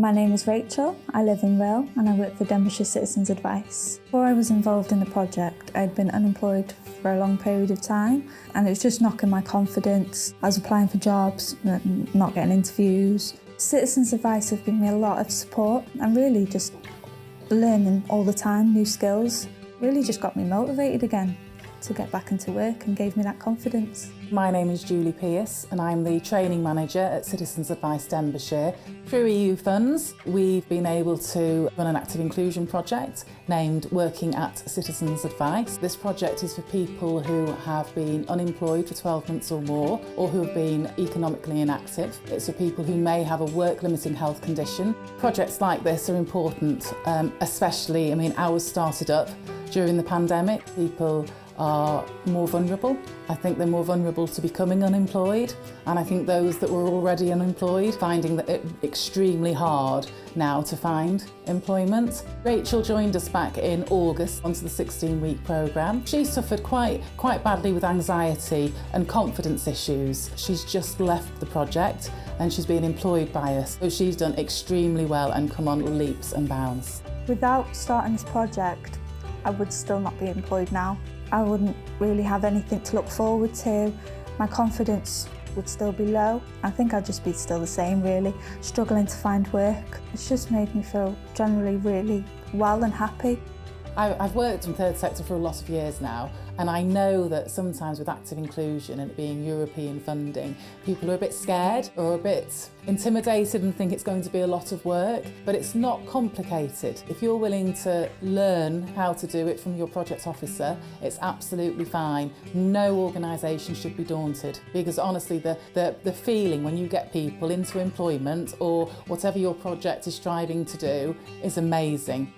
My name is Rachel, I live in Roedd and I work for Denbighshire Citizens Advice. Before I was involved in the project, I'd been unemployed for a long period of time and it was just knocking my confidence. I was applying for jobs, not getting interviews. Citizens Advice have given me a lot of support and really just learning all the time, new skills, really just got me motivated again to get back into work and gave me that confidence. My name is Julie Pearce and I'm the training manager at Citizens Advice Denbighshire. Through EU funds, we've been able to run an active inclusion project named Working at Citizens Advice. This project is for people who have been unemployed for 12 months or more, or who have been economically inactive. It's for people who may have a work-limiting health condition. Projects like this are important, especially, ours started up during the pandemic. People are more vulnerable. I think they're more vulnerable to becoming unemployed, and I think those that were already unemployed finding that it's extremely hard now to find employment. Rachel joined us back in August onto the 16-week programme. She suffered quite badly with anxiety and confidence issues. She's just left the project and she's been employed by us, so she's done extremely well and come on leaps and bounds. Without starting this project, I would still not be employed now. I wouldn't really have anything to look forward to. My confidence would still be low. I think I'd just be still the same really, struggling to find work. It's just made me feel generally really well and happy. I've worked in third sector for a lot of years now, and I know that sometimes with active inclusion and it being European funding, people are a bit scared or a bit intimidated and think it's going to be a lot of work, but it's not complicated. If you're willing to learn how to do it from your project officer, it's absolutely fine. No organisation should be daunted, because honestly the feeling when you get people into employment or whatever your project is striving to do is amazing.